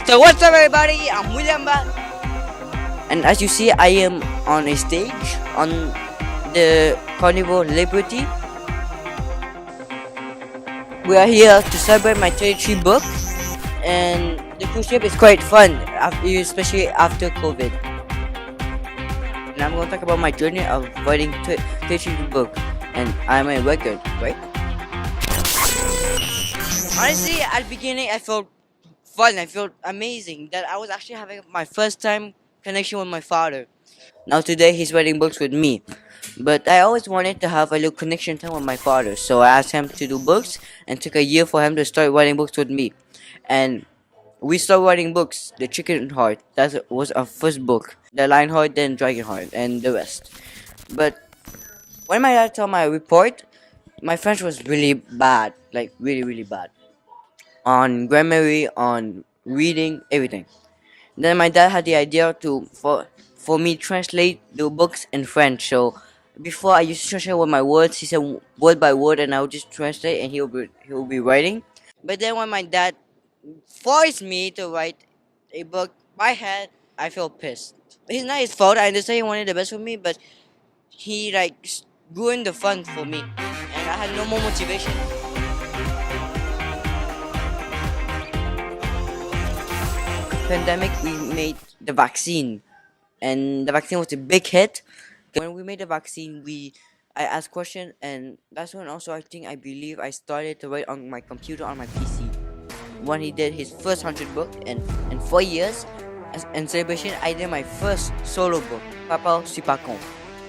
So what's up everybody, I'm William Bak. And as you see, I am on a stage on the Carnival Liberty. We are here to celebrate my 33 book, and the cruise ship is quite fun, especially after COVID. And I'm going to talk about my journey of writing 33 book, and I'm a record, right? Honestly, at the beginning, I felt fun. I felt amazing that I was actually having my first time connection with my father. Now today he's writing books with me. But I always wanted to have a little connection time with my father. So I asked him to do books and took a year for him to start writing books with me. And we started writing books. The Chicken Heart, that was our first book. The Lion Heart, then Dragon Heart, and the rest. But when my dad saw my report, my French was really bad. Like really, really bad. On grammar, on reading, everything. Then my dad had the idea for me translate the books in French. So before I used to translate with my words, he said word by word, and I would just translate, and he will be writing. But then when my dad forced me to write a book by hand, I feel pissed. It's not his fault. I understand he wanted the best for me, but he ruined the fun for me, and I had no more motivation. Pandemic, we made the vaccine, and the vaccine was a big hit. When we made the vaccine, I asked questions, and that's when also I believe I started to write on my computer on my PC. When he did his first 100 book in 4 years, in celebration, I did my first solo book, Papa Supacon,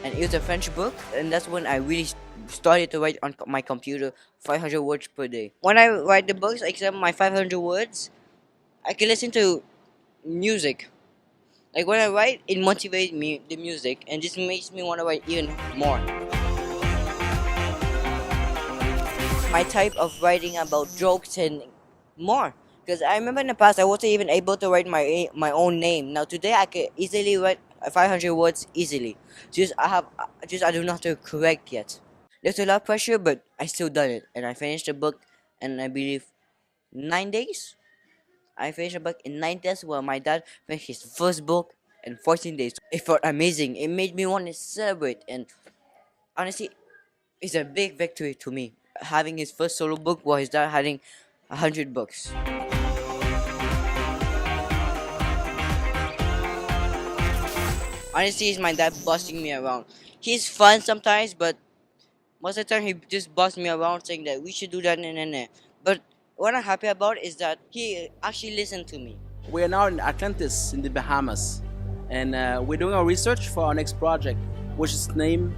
and it was a French book, and that's when I really started to write on my computer 500 words per day. When I write the books, except my 500 words, I can listen to music. Like when I write, it motivates me, the music, and just makes me want to write even more. My type of writing about jokes and more. Because I remember in the past I wasn't even able to write my own name. Now today I can easily write 500 words easily. I don't know how to correct yet. There's a lot of pressure, but I still done it, and I finished the book, and I believe 9 days. I finished a book in 9 days, while my dad finished his first book in 14 days. It felt amazing. It made me want to celebrate, and honestly, it's a big victory to me. Having his first solo book while his dad having 100 books. Honestly, it's my dad bossing me around. He's fun sometimes, but most of the time he just bossed me around saying that we should do that and. But what I'm happy about is that he actually listened to me. We are now in Atlantis in the Bahamas, and we're doing our research for our next project, which is named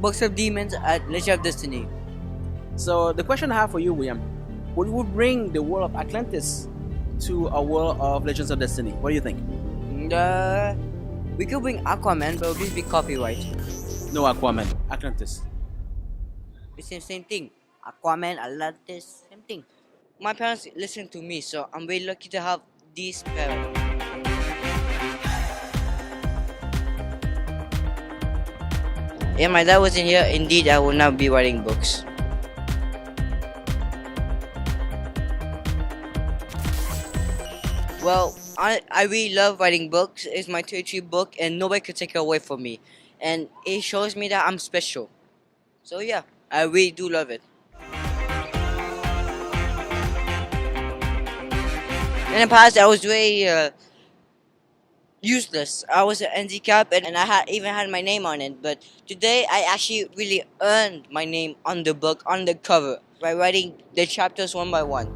Books of Demons at Legend of Destiny. So the question I have for you, William, would you bring the world of Atlantis to a world of Legends of Destiny? What do you think? We could bring Aquaman, but it would be copyright. No Aquaman, Atlantis. It's the same thing. Aquaman, Atlantis, same thing. My parents listen to me, so I'm very lucky to have these parents. If my dad wasn't here, indeed I would not be writing books. Well, I really love writing books. It's my 33 book, and nobody could take it away from me. And it shows me that I'm special. So yeah, I really do love it. In the past, I was very useless. I was an handicap, and I even had my name on it. But today, I actually really earned my name on the book, on the cover, by writing the chapters one by one.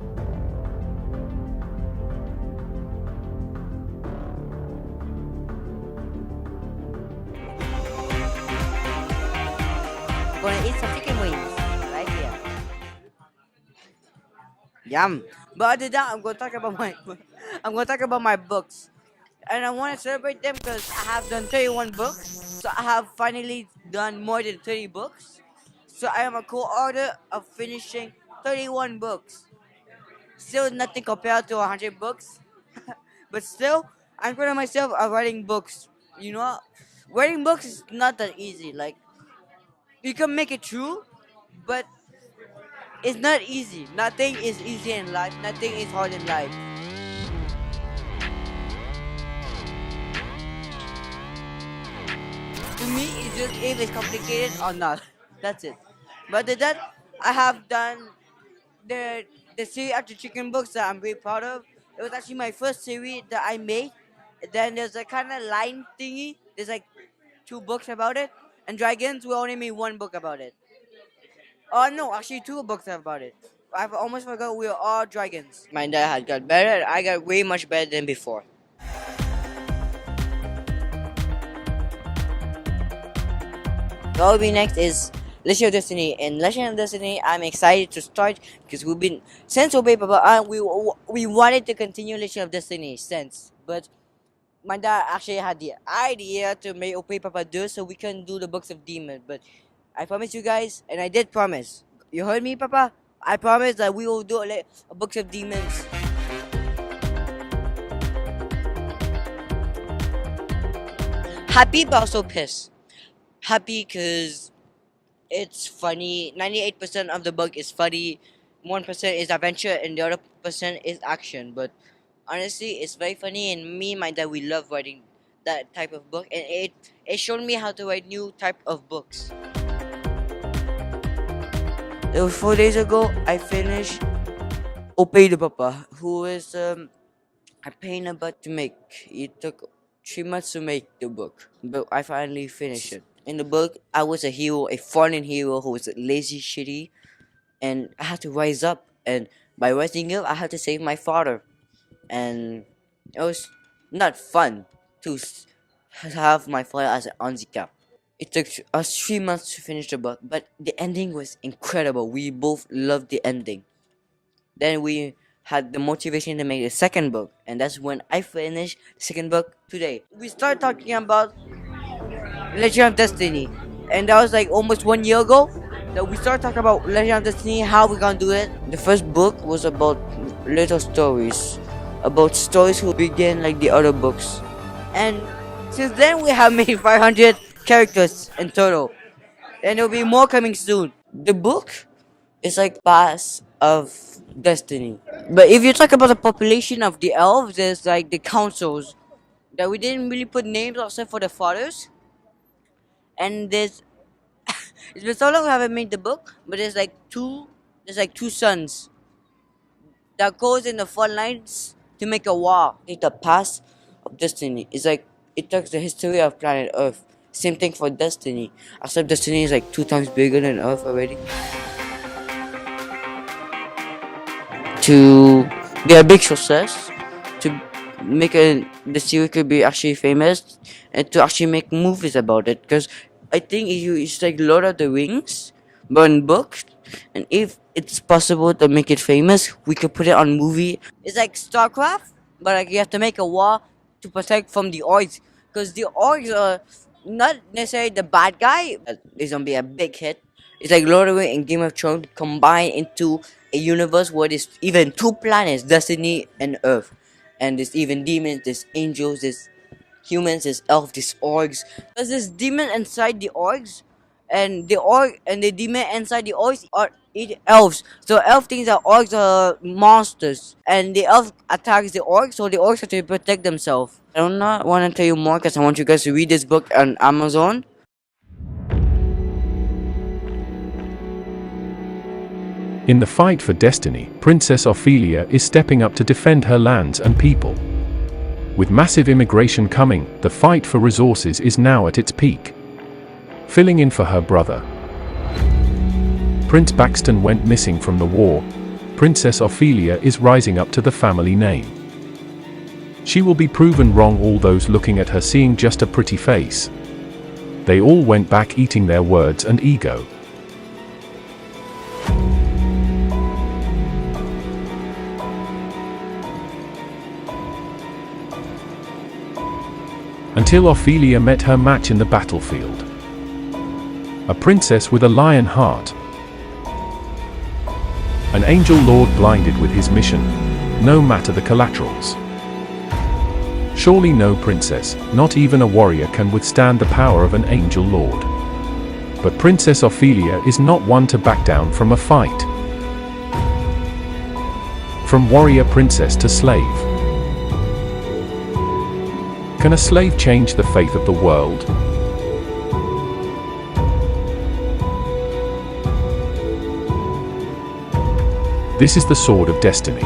Gonna eat some chicken wings right here. Yum. But other than that, I'm gonna talk about my books, and I want to celebrate them because I have done 31 books. So I have finally done more than 30 books. So I am a co-author of finishing 31 books. Still nothing compared to 100 books, but still, I'm proud of myself of writing books. You know, writing books is not that easy. Like you can make it true, but it's not easy. Nothing is easy in life. Nothing is hard in life. me, it's just if it's complicated or not. That's it. But other than that, I have done the the series after chicken books that I'm very proud of. It was actually my first series that I made. Then there's a kind of line thingy. There's like two books about it. And dragons, we only made one book about it. Oh no, actually two books about it. I've almost forgot we were all dragons. My dad had got better. I got way much better than before. What will be next is Legend of Destiny. In Legend of Destiny, I'm excited to start because we've been since Obey Papa. We wanted to continue Legend of Destiny since, but my dad actually had the idea to make Obey Papa do so we can do the books of demons. But I promise you guys, and I did promise. You heard me, Papa? I promise that we will do a books of demons. Happy but also pissed. Happy because it's funny. 98% of the book is funny. 1% is adventure, and the other percent is action. But honestly, it's very funny, and me and my dad, we love writing that type of book, and it showed me how to write new type of books. It was 4 days ago. I finished Obey the Papa, who is a pain in the butt to make. It took 3 months to make the book, but I finally finished it. In the book, I was a hero, a fallen hero who was lazy, shitty, and I had to rise up. And by rising up, I had to save my father. And it was not fun to have my father as an handicap. It took us 3 months to finish the book, but the ending was incredible. We both loved the ending. Then we had the motivation to make the second book, and that's when I finished the second book today. We started talking about Legend of Destiny, and that was like almost 1 year ago that we started talking about Legend of Destiny, how we're gonna do it. The first book was about little stories, about stories who begin like the other books, and since then we have made 500 characters in total, and there'll be more coming soon. The book is like Pass of Destiny, but if you talk about the population of the elves, there's like the councils that we didn't really put names except for the fathers. And there's it's been so long I haven't made the book, but there's like two sons that goes in the front lines to make a war. It's the Pass of Destiny. It's like it talks the history of planet Earth. Same thing for Destiny, except Destiny is like 2 times bigger than Earth already. To be a big success, to make the series could be actually famous, and to actually make movies about it. Because I think it's like Lord of the Rings, but in books. And if it's possible to make it famous, we could put it on movie. It's like StarCraft, but like you have to make a wall to protect from the orcs, because the orcs are not necessarily the bad guy. It's gonna be a big hit. It's like Lord of the Rings and Game of Thrones combined into a universe where there's even 2 planets, Destiny and Earth, and there's even demons, there's angels, there's humans, there's elves, there's orcs. There's this demon inside the orcs, and the demon inside the orcs are eat elves. So elf thinks that orcs are monsters, and the elf attacks the orcs, so the orcs have to protect themselves. I do not want to tell you more because I want you guys to read this book on Amazon. In the fight for destiny, Princess Ophelia is stepping up to defend her lands and people. With massive immigration coming, the fight for resources is now at its peak. Filling in for her brother, Prince Baxton, went missing from the war. Princess Ophelia is rising up to the family name. She will be proven wrong, all those looking at her seeing just a pretty face. They all went back eating their words and ego. Until Ophelia met her match in the battlefield. A princess with a lion heart. An angel lord blinded with his mission, no matter the collaterals. Surely no princess, not even a warrior, can withstand the power of an angel lord. But Princess Ophelia is not one to back down from a fight. From warrior princess to slave. Can a slave change the fate of the world? This is the sword of destiny.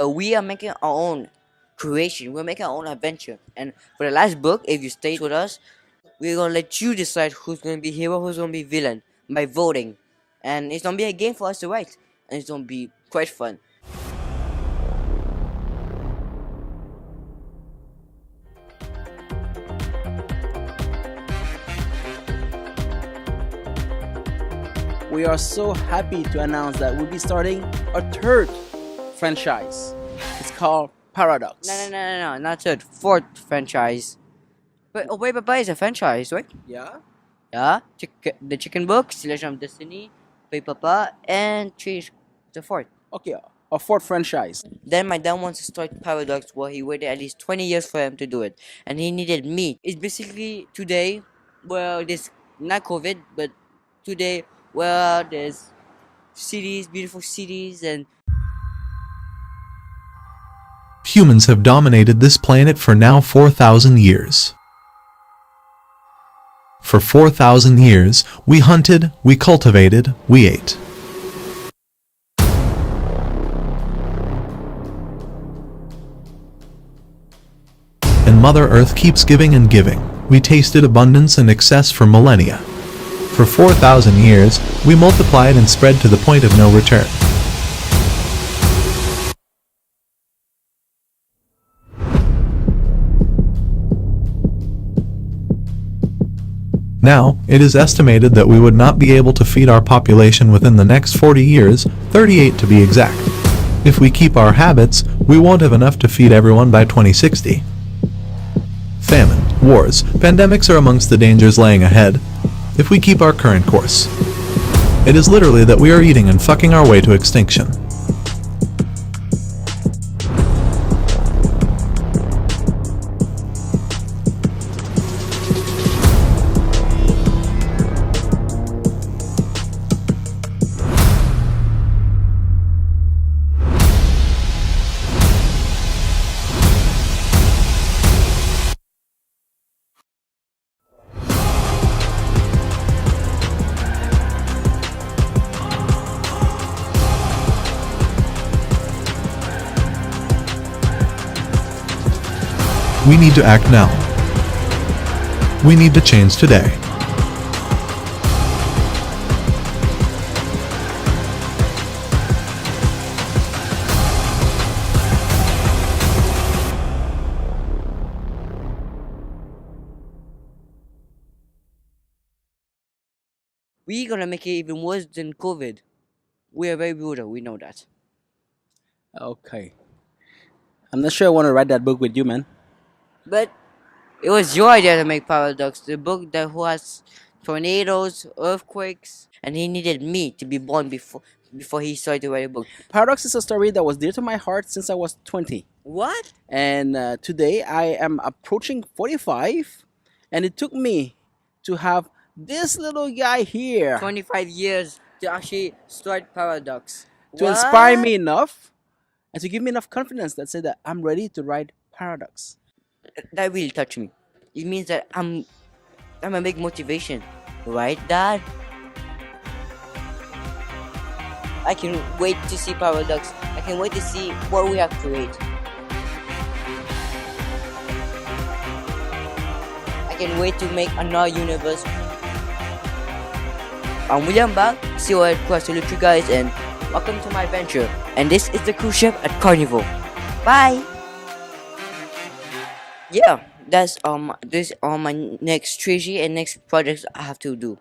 We are making our own creation. We're making our own adventure. And for the last book, if you stay with us, we're gonna let you decide who's gonna be hero, who's gonna be villain by voting. And it's gonna be a game for us to write. And it's gonna be quite fun. We are so happy to announce that we'll be starting a third franchise. It's called Paradox. No, not third, fourth franchise. But oh wait, Papa is a franchise, right? Yeah? Yeah, the chicken book, Selection of Destiny, Papa, and Trees the fourth. Okay, a fourth franchise. Then my dad wants to start Paradox, where he waited at least 20 years for him to do it, and he needed me. It's basically today, well, this not COVID, but today, well, there's cities, beautiful cities, and Humans have dominated this planet for now 4,000 years. For 4,000 years, we hunted, we cultivated, we ate. And Mother Earth keeps giving and giving. We tasted abundance and excess for millennia. For 4,000 years, we multiplied and spread to the point of no return. Now, it is estimated that we would not be able to feed our population within the next 40 years, 38 to be exact. If we keep our habits, we won't have enough to feed everyone by 2060. Famine, wars, pandemics are amongst the dangers laying ahead, if we keep our current course. It is literally that we are eating and fucking our way to extinction. We need to act now. We need to change today. we're gonna make it even worse than COVID. We are very brutal, we know that. Okay. I'm not sure I want to write that book with you, man. But it was your idea to make Paradox, the book that who has tornadoes, earthquakes, and he needed me to be born before he started to write a book. Paradox is a story that was dear to my heart since I was 20. What? And today I am approaching 45, and it took me to have this little guy here 25 years to actually start Paradox. to inspire me enough and to give me enough confidence that said that I'm ready to write Paradox. That really touched me. It means that I'm a big motivation, right, Dad? I can wait to see Paradox. I can wait to see what we have created. I can wait to make another universe. I'm William Bak, CEO at Cross you guys, and welcome to my adventure. And this is the cruise ship at Carnival. Bye. Yeah, that's this my next trilogy and next projects I have to do.